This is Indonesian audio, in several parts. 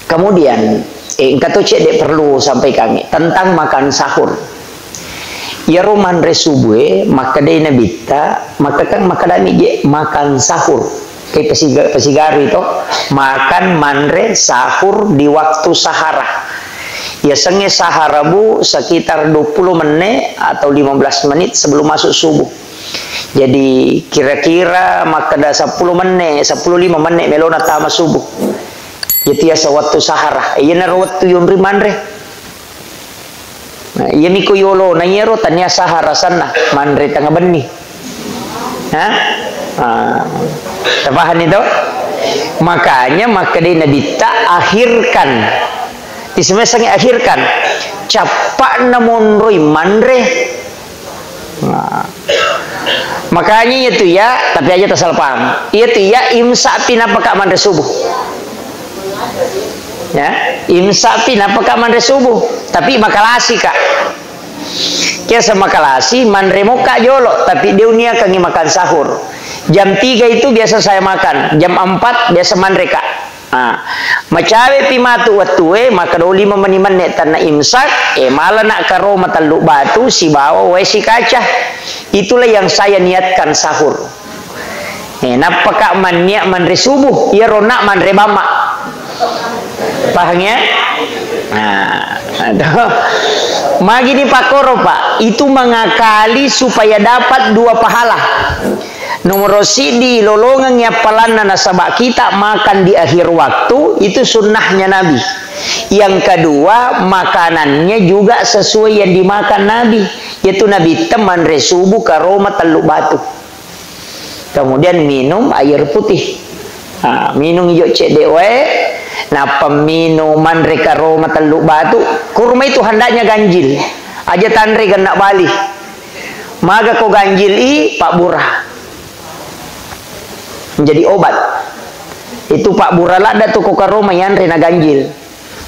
Kemudian kata cek dek perlu sampai kami tentang makan sahur. Ya roman resubuh maka dia nabita maka kan maka dami je makan sahur kayak pesigari itu makan manre sahur di waktu sahara. Ya senge sahara bu sekitar 20 menit atau 15 menit sebelum masuk subuh. Jadi kira-kira maka dah 10 menit 15 menit melona tama subuh. Jadi asa waktu sahara. Iya naro waktu yunri manre. Nah, iya miko yolo na yero tanya sahara sana manre tengah benih. Hah? Tapahan itu? Makanya maka dia nabita akhirkan. Di semestanya akhirkan. Capak namonroi manre. Nah. Makanya itu ya, tapi aja tak salah paham. Itu ya imsak pinapakak manre subuh. Ya, imsak pinapakak manre subuh. Tapi makalasi kak. Kia sama makalasi manre moka jolo, tapi dia unia kangi makan sahur. Jam 3 itu biasa saya makan, jam 4 biasa manre kak. Nah, macawe pimatu watue maka 25 menit tanah imsak, malah nak karo mataluk batu si bawa si kaca. Itulah yang saya niatkan sahur. Napakak maniak manre subuh, ya ronak manre bama. Paham ya? Nah, magi di pakoro pak, itu mengakali supaya dapat 2 pahala. Nomor sidi lolongan nyapalan nasabak kita makan di akhir waktu itu sunnahnya Nabi. Yang kedua makanannya juga sesuai yang dimakan Nabi, yaitu Nabi teman resubuh karoma teluk batu. Kemudian minum air putih. Nah, minum yuk cek dewe. Nah peminuman reka roma teluk batu. Kurma itu hendaknya ganjil. Aja tanre genak balik. Maka kau ganjil Pak Burah. Menjadi obat. Itu Pak Burah lah ada tuh karoma yang rena ganjil.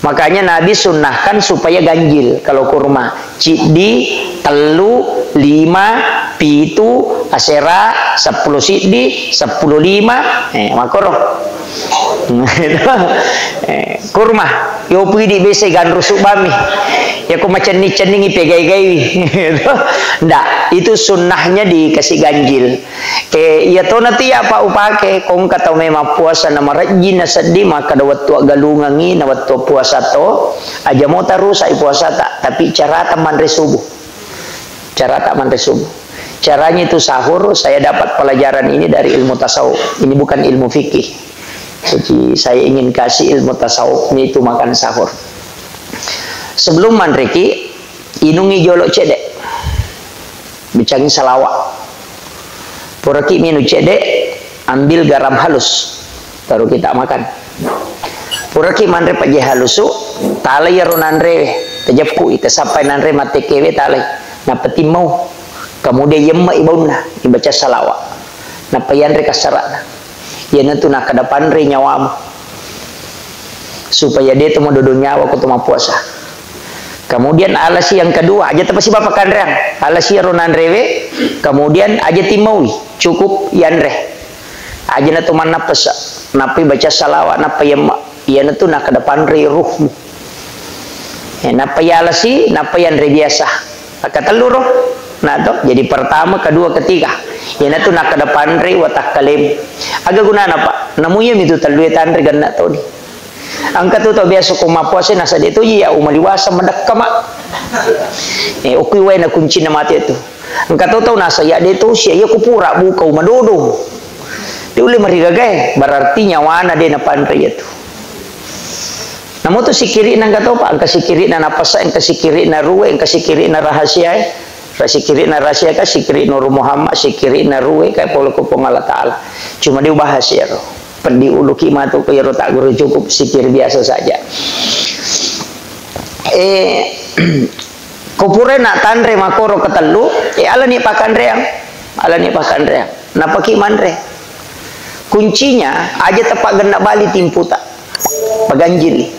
Makanya Nabi sunnahkan supaya ganjil kalau kurma. Cidi, telu, 5, pitu, asera, 10 sidi, 10 5, makoroh. Kurma, yo pergi di bese gan rusuk bami. Ya aku macam ni cening ipegai-gai. Ndak, itu sunnahnya dikasih ganjil. Ya to nanti apa upake kong kata memang puasa nama rajin sedih maka dawat tua galungangi dawat tua puasa to aja mau terus ai puasa tak tapi cara taman resubuh. Cara tak manre subuh. Caranya itu sahur. Saya dapat pelajaran ini dari ilmu tasawuf. Ini bukan ilmu fikih. Jadi saya ingin kasih ilmu tasawuf ini itu makan sahur. Sebelum manreki inungi jolok cedek. Bicangi salawat. Puraki minu cedek, ambil garam halus. Baru kita makan. Puraki manre paje halusu, talai ya runanre tejapku itu sampai nanre mate kewe talai. Napati mau kemudian yemma ibuna dibaca salawat napayan re kasarana ya nanti nak ke depan re nyawamu supaya dia tu mau duduk nyawa ku tu mau puasa. Kemudian alasi yang kedua aja tapi si bapak kanreang alasi ronan rewe kemudian aja timawi cukup yanre aja nanti mana pesa napi baca salawat napa yemma ya nanti nak ke depan re ruhmu napa ya alasi napa yan re biasa kata luruh. Nah toh jadi pertama kedua ketiga ya tu nak ke depan re watak kalim agak guna apa namunya itu talue tanre ganna to ni angkat tu biasa ko mapuase nasa dito ya umaliwasa madakama ukui we na kunci na mati itu angkat tu nasa ya dito siya ya kupura buka umadodo di uli marigagay berarti nyawana dia na panre itu. Namun tu sikiri nang gato pa ang kasikiri na napasa ang kasikiri na ruwe ang kasikiri na rahasia sikiri na rahasia ka sikiri Nur Muhammad sikiri na ruwe kay polo ko pong Allah Taala cuma diubahas ya ro pendi uluki matu ko yero tak guru cukup sikir biasa saja kupure nak tanre makoro ketelu ala ni pakandreang napaki manre kuncinya aja tepak gendak bali timputa paganjil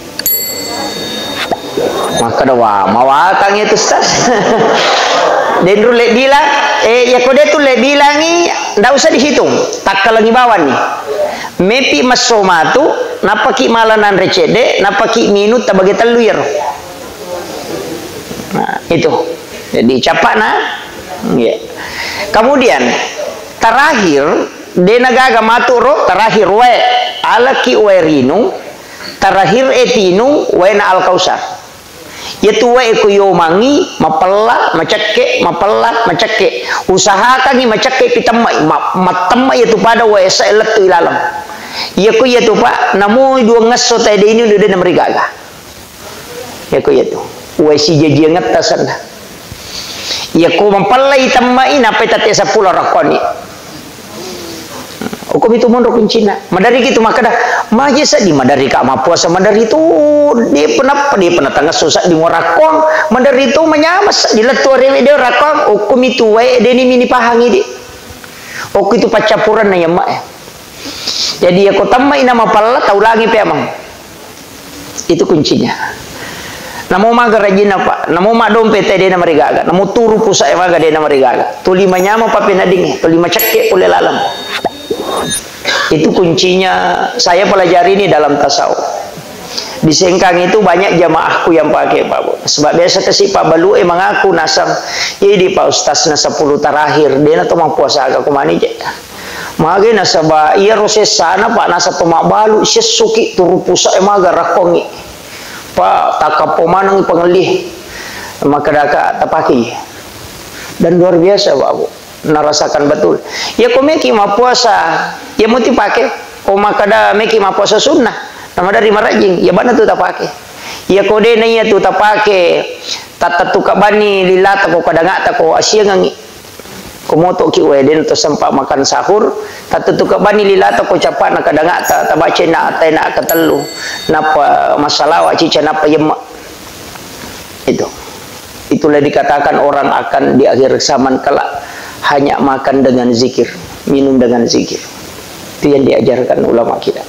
maka dawa mawakang itu sas dan rule bilang ya kode tu le bilangi ndak usah dihitung tak lagi bawah nih mepi masomatu napa ki malanan recede, napa ki minut tabagi telur. Nah, itu. Jadi capak na. Ya. Kemudian terakhir denagaga maturo terakhir we ala ki werinu terakhir etinu wena al kausar. Yaitu we ku yomangi mapella macake mapella macake usahakan ni macake pitamai matamai itu pada we saelet tu ilalam. Yaku yaitu pak namu dua ngaso tadi ini udah namrigaga. Yaku yaitu we si jaji ngatasan. Yaku mapella itamai napa tate 10 rakoni. Hukum itu mondok Cina. Madari gitu maka dah majisa di madari ka mapuasa madari itu dia pernah tangga susah di morakong madari itu menyamas di letu rewe dia rakong hukum itu wae dia ni mini pahangi di. Hukum itu pacapuran na ya mak. Jadi aku tamai nama pala taulangi pe amang. Itu kuncinya. Namo maga rajin apa? Namo mak dompet dia nama rigaga. Namo turu pusat maga dia nama rigaga. Tuli manyama pape nading. Tuli macake oleh lalam. Itu kuncinya saya pelajari ini dalam tasawuf. Di Sengkang itu banyak jamaahku yang pakai Pak Bu. Sebab biasa kasih Pak Balu mengaku nasam. Jadi Pak Ustaz na 10 terakhir dia na tomang puasa agak kumani je. Mage nasaba iya roses sana Pak nasa tomak balu sesuki turu pusa emaga rakongi. Pak takapo manang pengelih. Maka daka tapaki. Dan luar biasa Pak Bu. Narasakan betul. Ya kau meki ma puasa, ya muti pakai. Kau makada meki ma puasa sunnah. Nama dari marajing, ya mana tu tak pakai. Ya kau deh nanya tu tak pakai. Tata tu kabani lilata kau kadang tak kau asia ngangi. Kau moto ki weden tu sempat makan sahur. Tata tu kabani lilata kau capak nak kadang tak baca nak atai nak ketelu. Napa masalah wacica napa yemak. Itu. Itulah dikatakan orang akan di akhir zaman kelak hanya makan dengan zikir, minum dengan zikir. Itu yang diajarkan ulama kita.